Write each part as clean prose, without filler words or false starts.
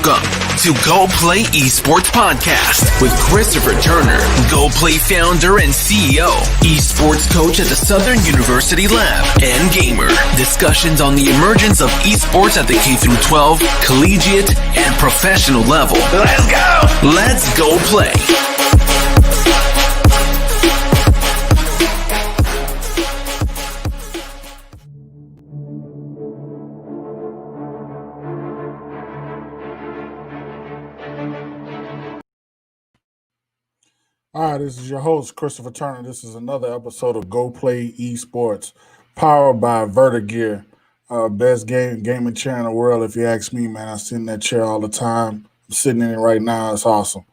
Welcome to Go Play Esports Podcast with Christopher Turner, Go Play founder and CEO, esports coach at the Southern University Lab, and gamer. Discussions on the emergence of esports at the K-12, collegiate, and professional level. Let's go! Let's go play. All right, this is your host, Christopher Turner. This is another episode of Go Play Esports, powered by Byrd. Best gaming chair in the world, if you ask me, man. I sit in that chair all the time. I'm sitting in it right now. It's awesome.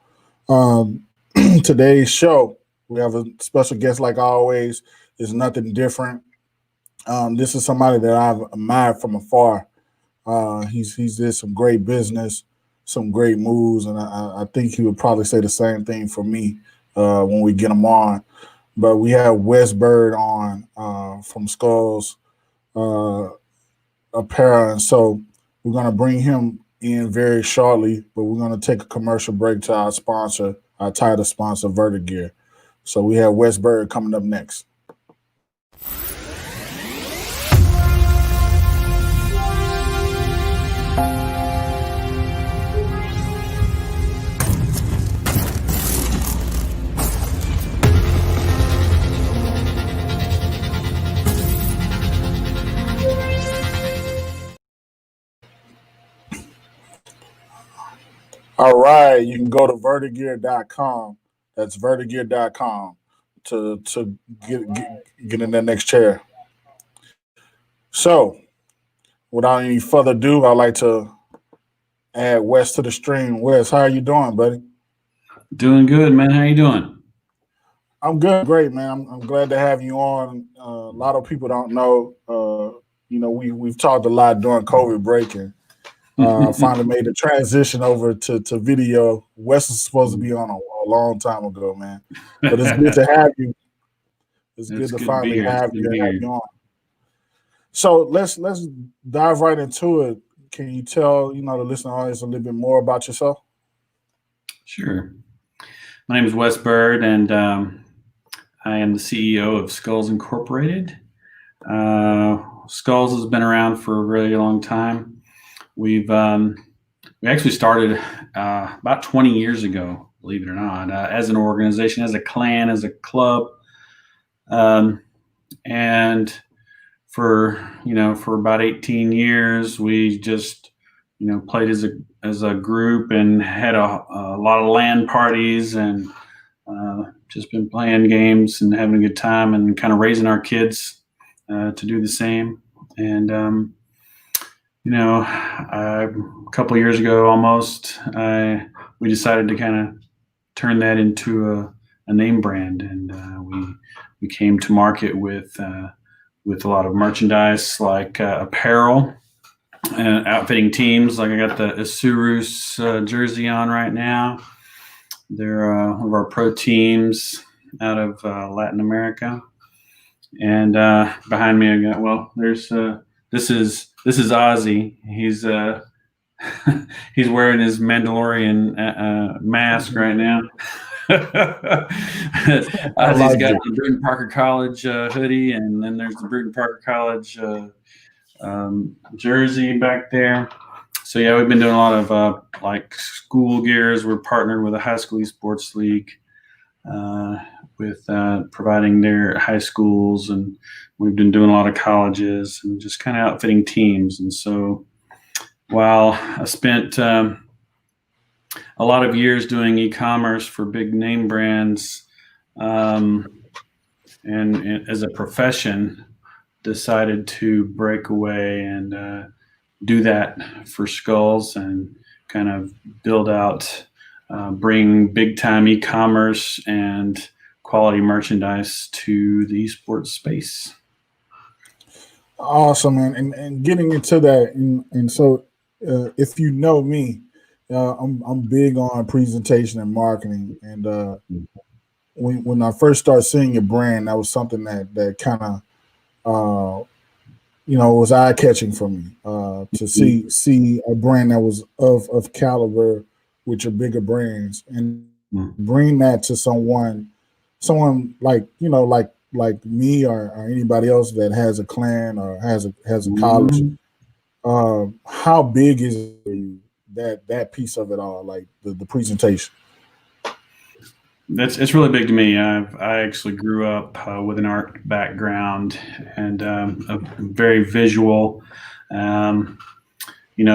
Today's show, we have a special guest like always. There's nothing different. This is somebody that I've admired from afar. He's did some great business, some great moves, and I think he would probably say the same thing for me. When we get him on. But we have Byrd on from Skulls Apparel. And so we're going to bring him in very shortly, but we're going to take a commercial break to our sponsor, our title sponsor, Byrd. So we have Byrd coming up next. All right, you can go to vertigear.com. That's vertigear.com to get in that next chair. So, without any further ado, I'd like to add Wes to the stream. Wes, how are you doing, buddy? Doing good, man. How you doing? I'm good, great, man. I'm glad to have you on. A lot of people don't know. We've talked a lot during COVID breaking. Finally made the transition over to video. Wes is supposed to be on a long time ago, man. But it's good to have you. It's good to finally have you on. So let's dive right into it. Can you tell the listening audience a little bit more about yourself? Sure. My name is Byrd, and I am the CEO of Skulls Incorporated. Skulls has been around for a really long time. We actually started about 20 years ago, believe it or not, as an organization, as a clan, as a club, and for about 18 years, we just played as a group and had a lot of LAN parties and just been playing games and having a good time and kind of raising our kids to do the same. And a couple of years ago, almost, we decided to kind of turn that into a name brand, and we came to market with a lot of merchandise like apparel and outfitting teams. Like I got the S2E2 jersey on right now. They're one of our pro teams out of Latin America, and behind me I got there's This is Ozzy. He's he's wearing his Mandalorian mask right now. Ozzy's got the Byrd Parker College hoodie, and then there's the Byrd Parker College jersey back there. So yeah, we've been doing a lot of like school gears. We're partnered with a high school esports league with providing their high schools, and we've been doing a lot of colleges and just kind of outfitting teams. And so while I spent a lot of years doing e-commerce for big name brands, and as a profession, decided to break away and do that for Skulls and kind of build out, bring big time e-commerce and quality merchandise to the esports space. Awesome, man. And getting into that, and so if you know me, I'm big on presentation and marketing. And when I first started seeing your brand, that was something that kind of you know, it was eye catching for me to see a brand that was of caliber with your bigger brands and bring that to someone like, you know, like me or anybody else that has a clan or has a college. How big is it for you, that piece of it all, like the presentation? It's really big to me. I actually grew up with an art background and a very visual. Um,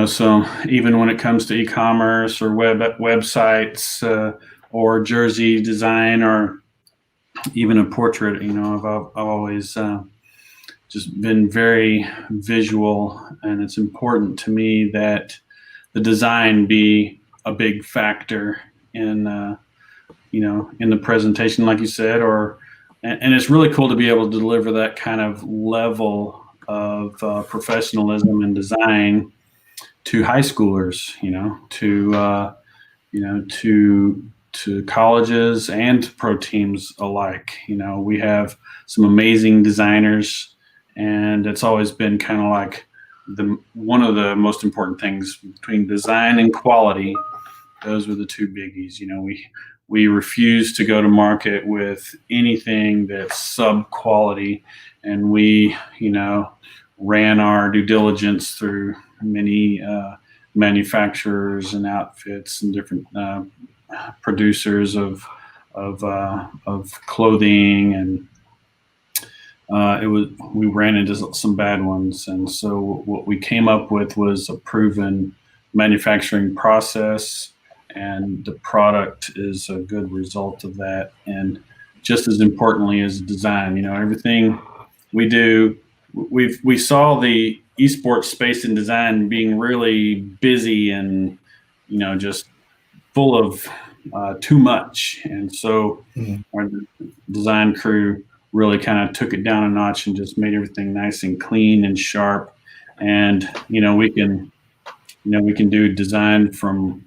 so even when it comes to e-commerce or websites or jersey design or even a portrait, I've always just been very visual, and it's important to me that the design be a big factor in in the presentation, like you said, and it's really cool to be able to deliver that kind of level of professionalism and design to high schoolers, to colleges and to pro teams alike. We have some amazing designers, and it's always been kind of like one of the most important things between design and quality. Those were the two biggies. We refuse to go to market with anything that's sub quality, and we ran our due diligence through many manufacturers and outfits and different producers of clothing, and we ran into some bad ones, and so what we came up with was a proven manufacturing process, and the product is a good result of that. And just as importantly as design, everything we do, we saw the esports space and design being really busy and just full of too much, and so our design crew really kind of took it down a notch and just made everything nice and clean and sharp. And we can do design from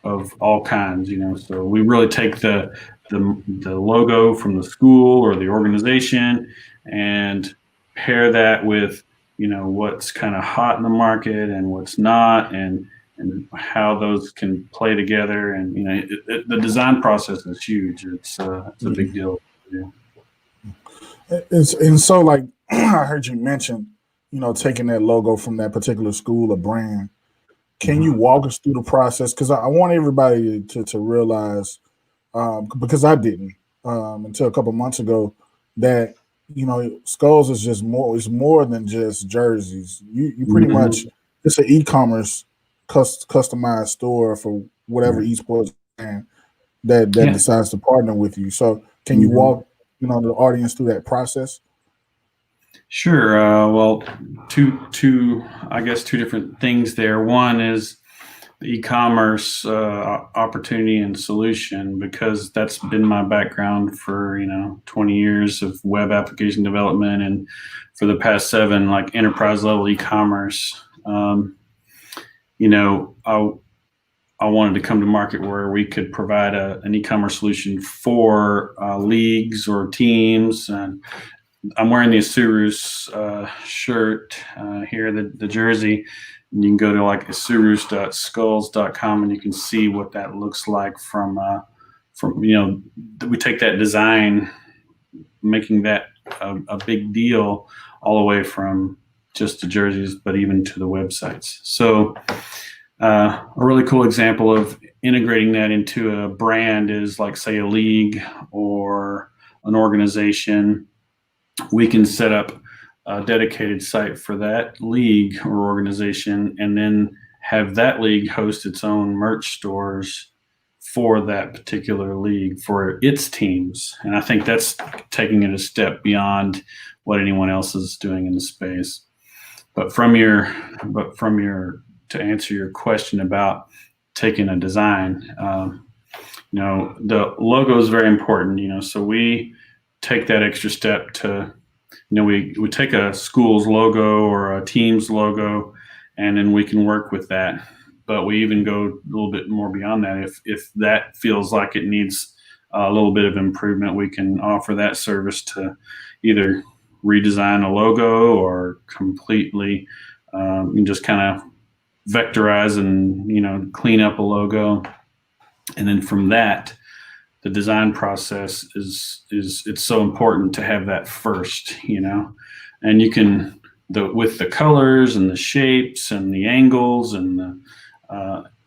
of all kinds, so we really take the logo from the school or the organization and pair that with what's kind of hot in the market and what's not, and how those can play together. And the design process is huge. It's a big deal. And so, like, I heard you mention taking that logo from that particular school or brand. Can you walk us through the process? Because I want everybody to realize, because I didn't until a couple months ago, that Skulls is just more. It's more than just jerseys. You pretty much, it's an e-commerce customized store for whatever esports brand that decides to partner with you. So can you walk the audience through that process? Sure. Well, I guess two different things there. One is the e-commerce opportunity and solution, because that's been my background for 20 years of web application development, and for the past 7, like enterprise level e-commerce. I wanted to come to market where we could provide an e-commerce solution for leagues or teams. And I'm wearing the Asurus shirt here, the jersey, and you can go to like asurus.skulls.com and you can see what that looks like from we take that design, making that a big deal, all the way from just the jerseys, but even to the websites. So a really cool example of integrating that into a brand is like, say, a league or an organization. We can set up a dedicated site for that league or organization, and then have that league host its own merch stores for that particular league, for its teams. And I think that's taking it a step beyond what anyone else is doing in the space. But to answer your question about taking a design, the logo is very important, so we take that extra step to, we take a school's logo or a team's logo, and then we can work with that. But we even go a little bit more beyond that. If that feels like it needs a little bit of improvement, we can offer that service to either redesign a logo or completely you just kind of vectorize and clean up a logo. And then from that, the design process is it's so important to have that first, and you can with the colors and the shapes and the angles and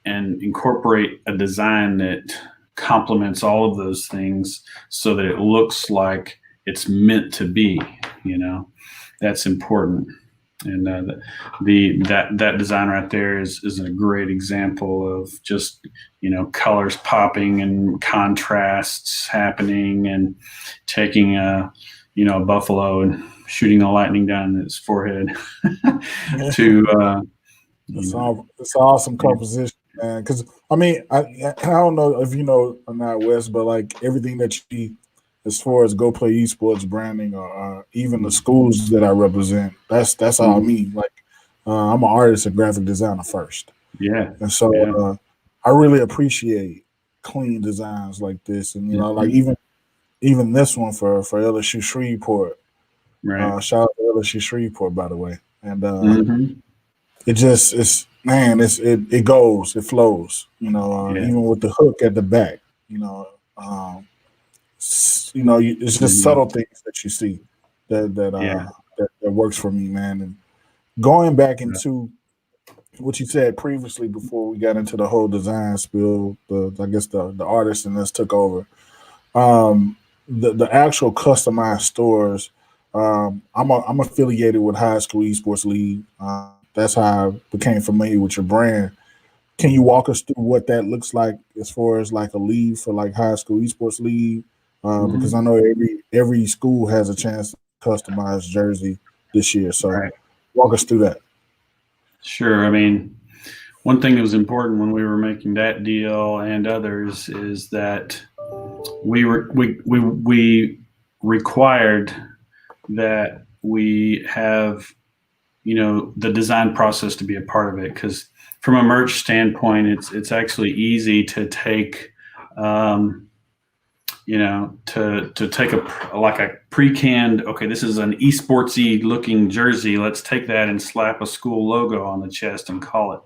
incorporate a design that complements all of those things so that it looks like it's meant to be. That's important. And that design right there is a great example of just colors popping and contrasts happening, and taking a buffalo and shooting a lightning down its forehead to it's an awesome composition, man. Because I don't know if you know or not, Wes, but like everything that you see as far as Go Play Esports branding, or even the schools that I represent, that's all me. Like I'm an artist and graphic designer first. Yeah. And so I really appreciate clean designs like this. And like even this one for LSU Shreveport. Right. Shout out to LSU Shreveport, by the way. And it just it goes, it flows, even with the hook at the back, it's just subtle things that you see that works for me, man. And going back into what you said previously before we got into the whole design spill, I guess the artist and this took over. The actual customized stores. I'm affiliated with High School Esports League. That's how I became familiar with your brand. Can you walk us through what that looks like as far as like a league for like High School Esports League? Because I know every school has a chance to customize jersey this year. So walk us through that. Sure. I mean, one thing that was important when we were making that deal and others is that we required that we have the design process to be a part of it, because from a merch standpoint, it's actually easy to take to take a pre-canned, okay, this is an esportsy looking jersey, let's take that and slap a school logo on the chest and call it.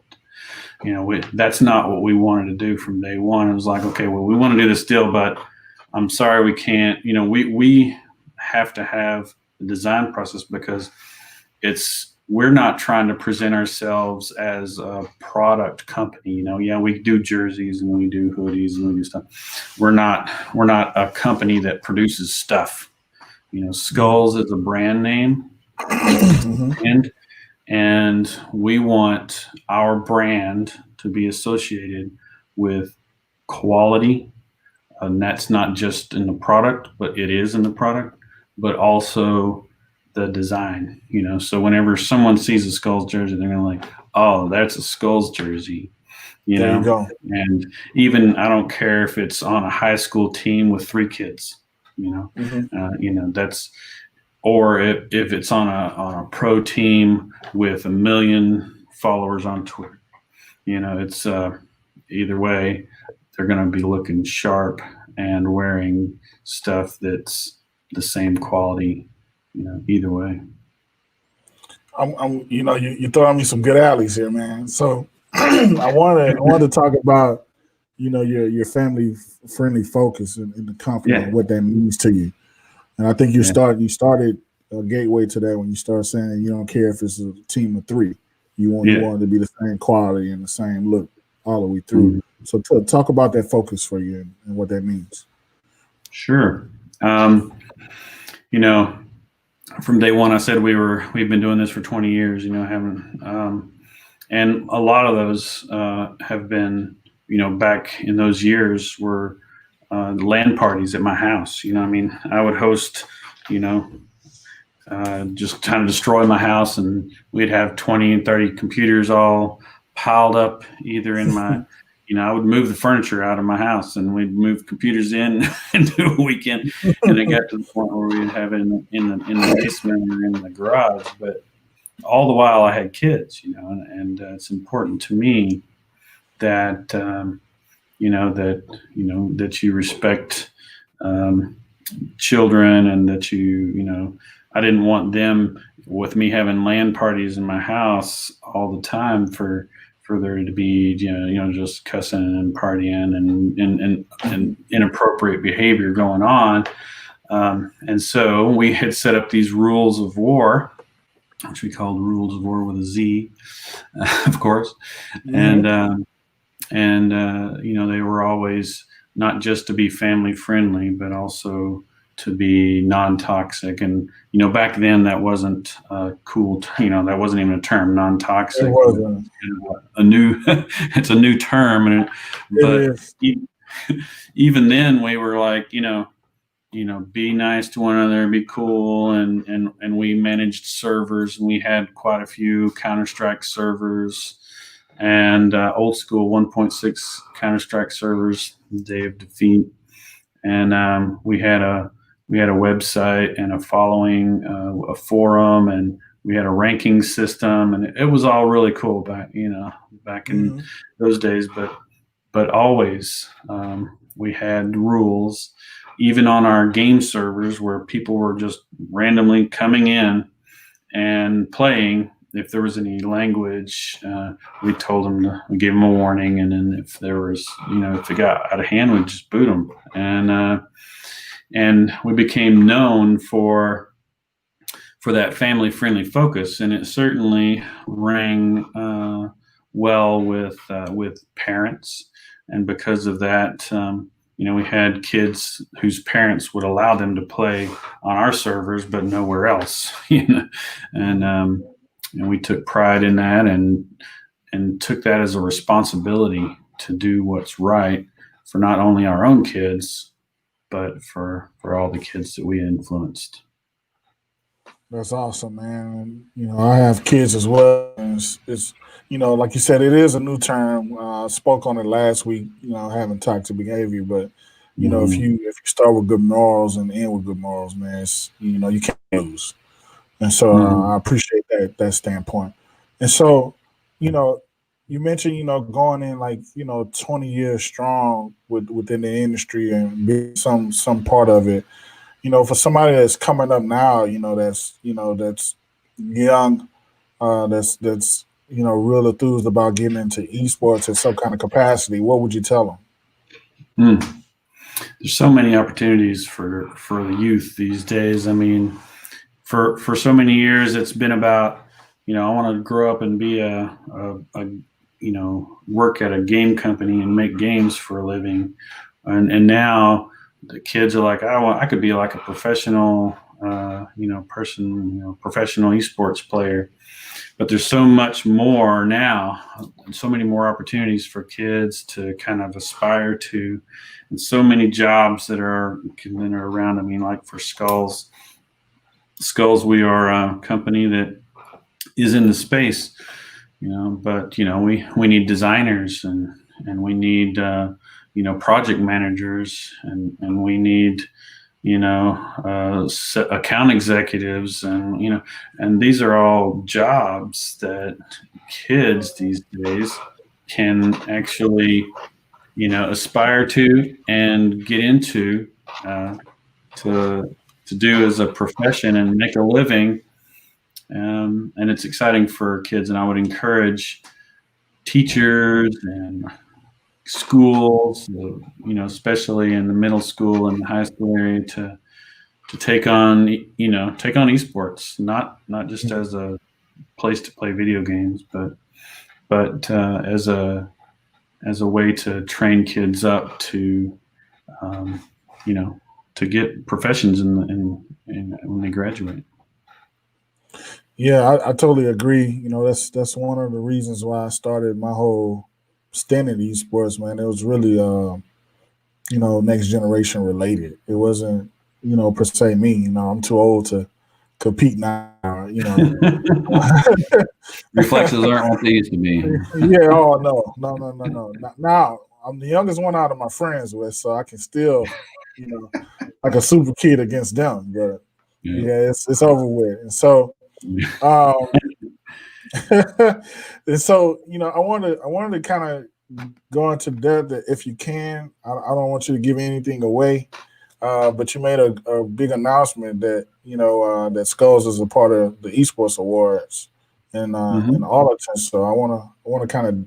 That's not what we wanted to do from day one. It was like, okay, well, we want to do this deal, but I'm sorry, we can't. We have to have the design process, because we're not trying to present ourselves as a product company. We do jerseys and we do hoodies and we do stuff. We're not a company that produces stuff. Skulls is a brand name, and we want our brand to be associated with quality, and that's not just in the product, but it is in the product, but also the design. So whenever someone sees a Skulls jersey, they're gonna like, oh, that's a Skulls jersey. There you go. And even I don't care if it's on a high school team with 3 kids. That's, or if it's on a pro team with 1 million followers on Twitter. It's either way, they're going to be looking sharp and wearing stuff that's the same quality. Either way. You're throwing me some good alleys here, man. So I want to talk about your family friendly focus in the company and what that means to you. And I think you started a gateway to that when you started saying you don't care if it's a team of 3. You want it to be the same quality and the same look all the way through. So talk about that focus for you and what that means. Sure. From day one, I said we've been doing this for 20 years, and a lot of those have been, back in those years were LAN parties at my house. I would host, just kind of destroy my house, and we'd have 20 and 30 computers all piled up either in my I would move the furniture out of my house and we'd move computers in and do a weekend. And it got to the point where we'd have it in the basement or in the garage. But all the while I had kids, and it's important to me that, that you respect children, and that you, I didn't want them with me having LAN parties in my house all the time for there to be just cussing and partying and inappropriate behavior going on. And so we had set up these rules of war, which we called rules of war with a Z, of course. Mm-hmm. And they were always not just to be family friendly, but also to be non-toxic. And back then that wasn't cool. That wasn't even a term. It Non-toxic was wasn't. a new. It's a new term, but It is. even then we were like, be nice to one another, be cool, and we managed servers, and we had quite a few Counter-Strike servers and old school 1.6 Counter-Strike servers, Day of Defeat, and we had a website and a following, a forum, and we had a ranking system, and it was all really cool back in Mm-hmm. those days. But always we had rules, even on our game servers where people were just randomly coming in and playing. If there was any language, we told them we gave them a warning, and then if there was, if it got out of hand, we'd just boot them. And we became known for that family friendly focus, and it certainly rang well with parents. And because of that, we had kids whose parents would allow them to play on our servers, but nowhere else. And we took pride in that, and took that as a responsibility to do what's right for not only our own kids, but for all the kids that we influenced. That's awesome, man. I have kids as well. And it's like you said, it is a new term. I spoke on it last week. Having toxic behavior, but if Mhm. you start with good morals and end with good morals, man, it's, you can't lose. And so Mhm. I appreciate that standpoint. And so, you know, you mentioned going in like 20 years strong within the industry and being some part of it. For somebody that's coming up now, that's young, that's real enthused about getting into esports in some kind of capacity, what would you tell them? Mm. There's so many opportunities for the youth these days. I mean, for so many years, it's been about, I want to grow up and be a work at a game company and make games for a living. And now the kids are like, I could be like a professional, person, professional esports player. But there's so much more now, so many more opportunities for kids to kind of aspire to, and so many jobs that are around. I mean, like for Skulls, we are a company that is in the space, but we need designers, and we need project managers, and we need account executives, and these are all jobs that kids these days can actually aspire to and get into, to do as a profession and make a living. And it's exciting for kids, and I would encourage teachers and schools, especially in the middle school and high school area, to take on esports, not just as a place to play video games, but as a way to train kids up to um, you know to get professions when they graduate. Yeah, I totally agree. That's one of the reasons why I started my whole stint in esports, man. It was really next generation related. It wasn't, per se me. I'm too old to compete now. Reflexes aren't what they used to be. Yeah. Oh no, no, no, no, no. Now I'm the youngest one out of my friends with, so I can still, you know, like a super kid against them. But Yeah. yeah, it's over with. And so, um, and so I wanted to kind of go into depth, if you can. I don't want you to give anything away. but you made a big announcement that that Skulls is a part of the Esports Awards in Arlington. So I wanna kind of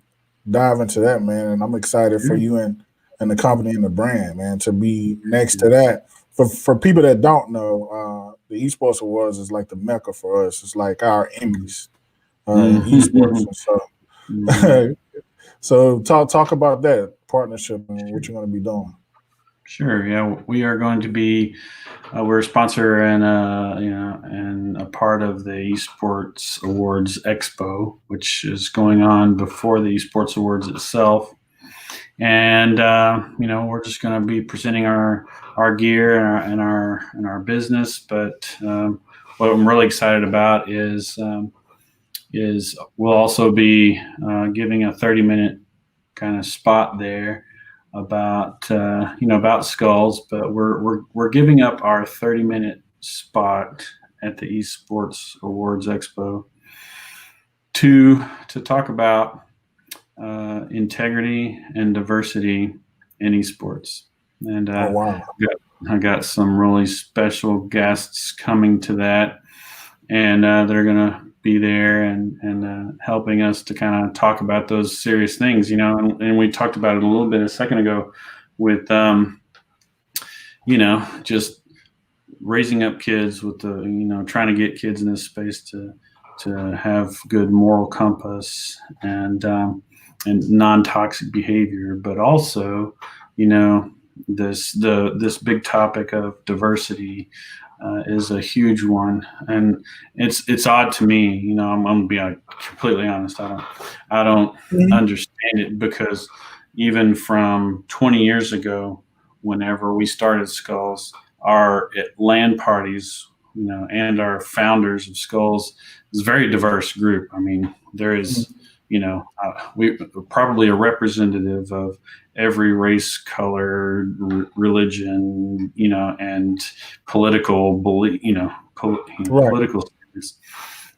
dive into that, man, and I'm excited for you and the company and the brand, man, to be next to that. For people that don't know, the Esports Awards is like the mecca for us. It's like our Emmys in esports. And so, so talk about that partnership and what you're going to be doing. Sure. Yeah, we are going to be. We're a sponsor and and a part of the Esports Awards Expo, which is going on before the Esports Awards itself. And we're just going to be presenting our gear and our business. But what I'm really excited about is we'll also be giving a 30-minute kind of spot there about about Skulls, but we're giving up our 30-minute spot at the Esports Awards Expo to talk about integrity and diversity in esports. And I got some really special guests coming to that, and they're gonna be there and helping us to kind of talk about those serious things, and we talked about it a little bit a second ago with just raising up kids with the trying to get kids in this space to have good moral compass and non-toxic behavior, but also this big topic of diversity is a huge one, and it's odd to me. I'm gonna be completely honest. I don't understand it, because even from 20 years ago, whenever we started Skulls, our LAN parties, and our founders of Skulls is a very diverse group. I mean, there is, we probably a representative of every race, color, religion, and political belief, political status.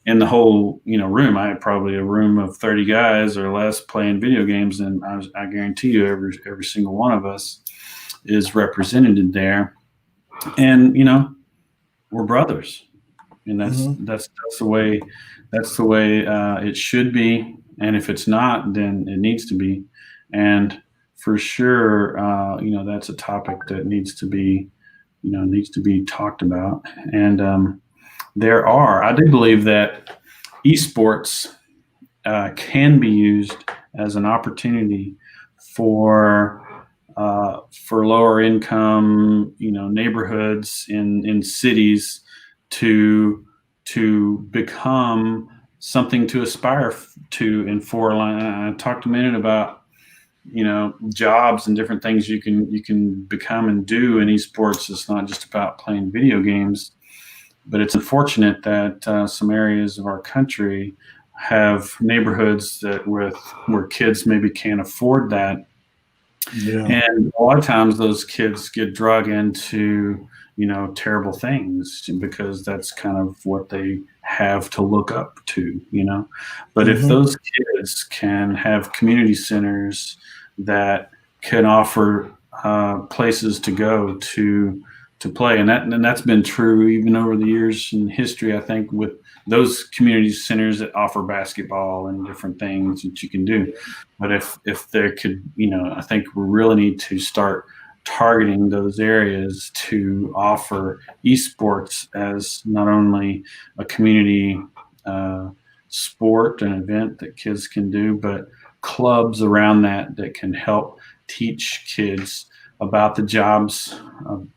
In the whole, room, I had probably a room of 30 guys or less playing video games, and I guarantee you, every single one of us is represented there, and we're brothers, and that's the way it should be. And if it's not, then it needs to be. And for sure, that's a topic that needs to be talked about. And I do believe that esports can be used as an opportunity for lower income, neighborhoods in cities to become something to aspire to in four-line. I talked a minute about jobs and different things you can become and do in esports. It's not just about playing video games, but it's unfortunate that some areas of our country have neighborhoods where kids maybe can't afford that. Yeah. And a lot of times those kids get drug into terrible things because that's kind of what they have to look up to, but if those kids can have community centers that can offer places to go to play, and that's been true even over the years in history, I think, with those community centers that offer basketball and different things that you can do. But if there could, I think we really need to start targeting those areas to offer esports as not only a community sport and event that kids can do, but clubs around that can help teach kids about the jobs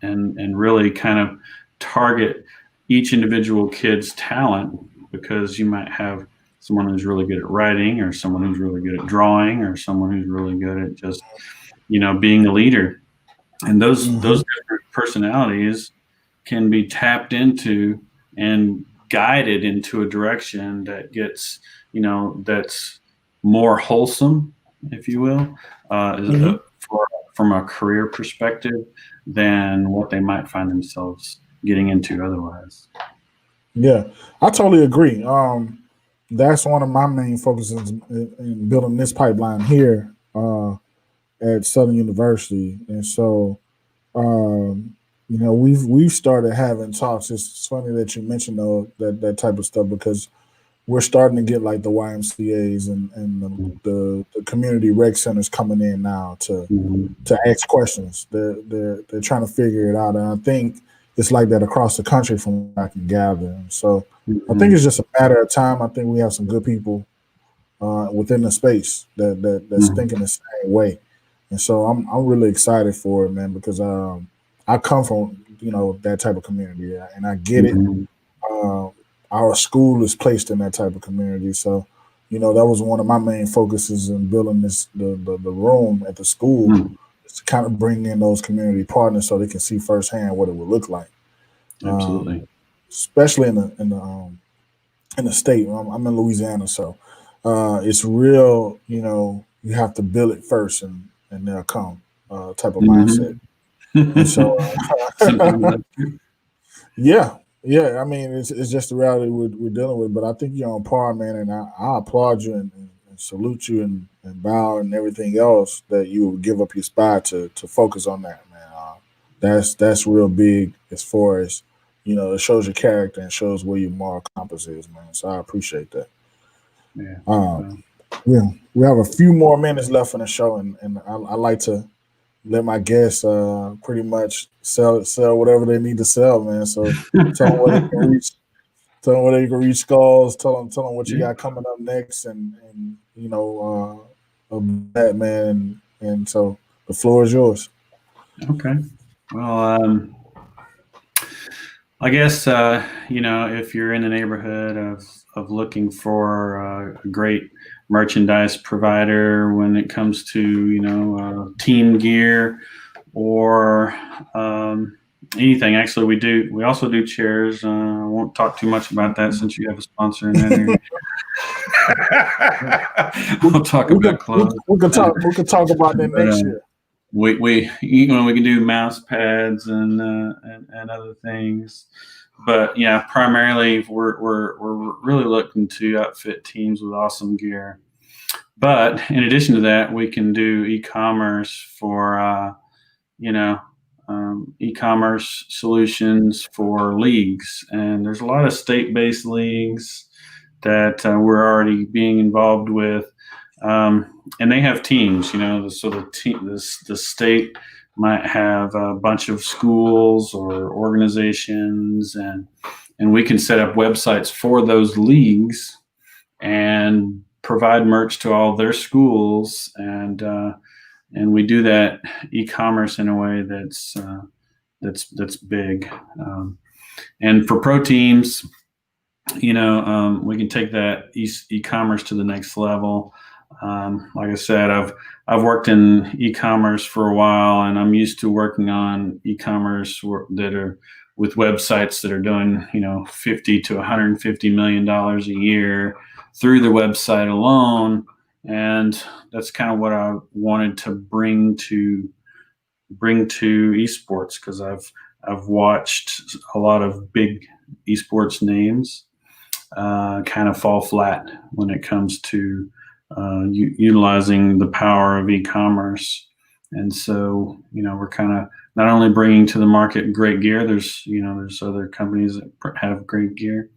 and really kind of target each individual kid's talent, because you might have someone who's really good at writing, or someone who's really good at drawing, or someone who's really good at just being a leader. And those different personalities can be tapped into and guided into a direction that gets, that's more wholesome, if you will, from a career perspective than what they might find themselves getting into otherwise. Yeah, I totally agree. That's one of my main focuses in building this pipeline here at Southern University. And so we've started having talks. It's funny that you mentioned though that type of stuff because we're starting to get like the YMCA's and the community rec centers coming in now to ask questions. They're trying to figure it out, and I think it's like that across the country from what I can gather. And so I think it's just a matter of time. I think we have some good people within the space that's thinking the same way, and so I'm really excited for it, man, because I come from that type of community, and I get it. Our school is placed in that type of community, so that was one of my main focuses in building the room at the school, is to kind of bring in those community partners so they can see firsthand what it would look like. Absolutely, especially in the state. I'm in Louisiana, so it's real. You have to build it first, and they'll come type of mindset. And so, yeah. I mean, it's just the reality we're dealing with. But I think you're on par, man, and I applaud you and salute you and bow and everything else that you would give up your spot to focus on that, man. That's real big as far as it shows your character and shows where your moral compass is, man. So I appreciate that. Yeah. We have a few more minutes left in the show, and I like to let my guests pretty much sell whatever they need to sell, man. So tell them where they can reach. Tell them where they can reach Skulls. Tell them what you got coming up next, and that, man. And so the floor is yours. Okay. Well, I guess if you're in the neighborhood of looking for a great merchandise provider when it comes to team gear or anything. Actually, we also do chairs. I won't talk too much about that since you have a sponsor in that area. We'll talk about clothes. We can talk about that next year. We can do mouse pads and other things, but yeah, primarily we're really looking to outfit teams with awesome gear. But in addition to that, we can do e-commerce for e-commerce solutions for leagues, and there's a lot of state-based leagues that we're already being involved with. And they have teams, so the state might have a bunch of schools or organizations, and we can set up websites for those leagues and provide merch to all their schools, and we do that e-commerce in a way that's big. And for pro teams, we can take that e-commerce to the next level. Like I said, I've worked in e-commerce for a while, and I'm used to working on e-commerce that are with websites that are doing, $50 to $150 million a year through the website alone. And that's kind of what I wanted to bring to esports, because I've watched a lot of big esports names kind of fall flat when it comes to utilizing the power of e-commerce. And so, we're kind of not only bringing to the market great gear, there's other companies that have great gear,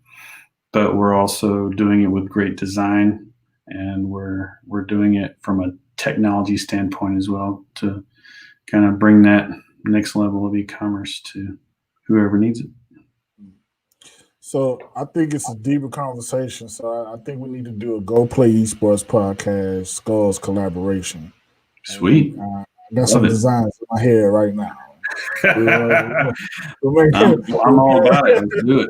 but we're also doing it with great design, and we're doing it from a technology standpoint as well to kind of bring that next level of e-commerce to whoever needs it. So I think it's a deeper conversation. So I think we need to do a Go Play Esports podcast, Skulls collaboration. Sweet. I got some designs in my head right now. I'm all about it. Let's do it.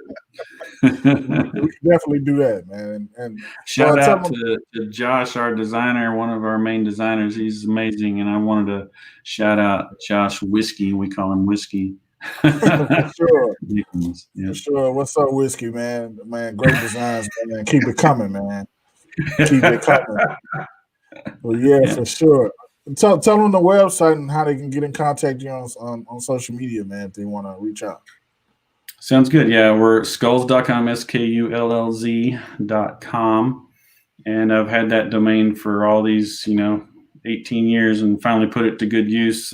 We can definitely do that, man. And shout out to Josh, our designer, one of our main designers. He's amazing, and I wanted to shout out Josh Whiskey. We call him Whiskey. For sure. Yeah. For sure. What's up, Whiskey, man? Man, great designs, man. Keep it coming, man. Keep it coming. Well, yeah, for sure. Tell them the website and how they can get in contact with you on social media, man, if they want to reach out. Sounds good. Yeah, we're skulls.com, SKULLZ.com. And I've had that domain for all these, 18 years, and finally put it to good use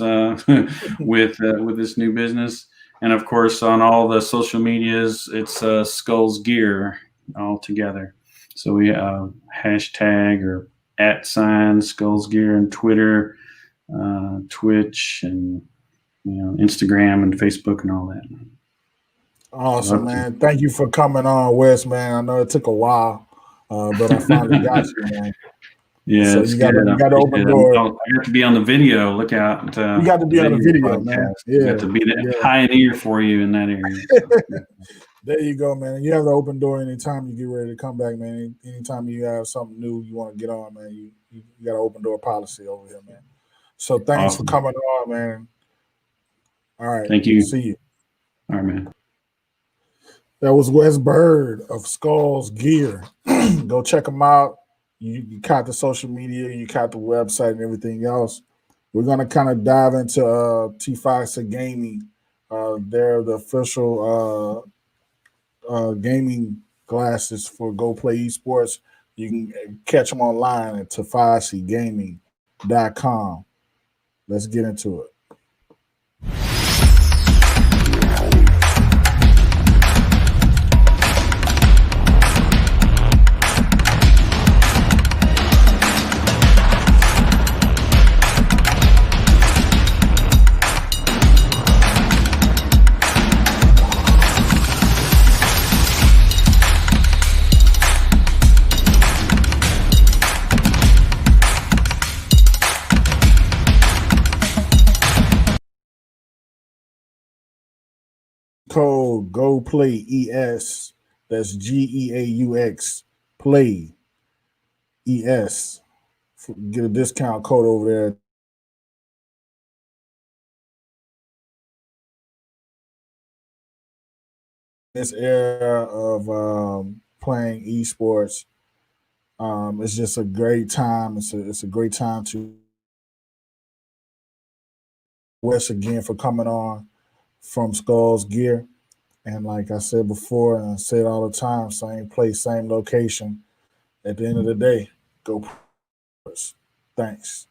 with this new business. And of course, on all the social medias, it's Skulls Gear all together. So we hashtag or @ Skulls Gear on Twitter, Twitch, and Instagram and Facebook and all that. Awesome, man. Thank you for coming on, Wes, man. I know it took a while, but I finally got you, man. Yeah, so you got to open door. I got to be on the video. Look out! You got to be on the video, man. Yeah, got to be the pioneer for you in that area. So. There you go, man. You have the open door anytime you get ready to come back, man. Anytime you have something new you want to get on, man, you got an open door policy over here, man. So thanks for coming on, man. All right. Thank you. See you. All right, man. That was Wes Byrd of Skulls Gear. Go check them out. You caught the social media, you caught the website and everything else. We're going to kind of dive into T5 Gaming. They're the official gaming glasses for Go Play Esports. You can catch them online at tafasigaming.com. Let's get into it. Code Go Play ES. That's GEAUX Play ES. Get a discount code over there. This era of playing esports, it's just a great time. It's a great time to Wes again for coming on from Skulls Gear. And like I said before, and I say it all the time, same place, same location. At the end of the day, go. Thanks.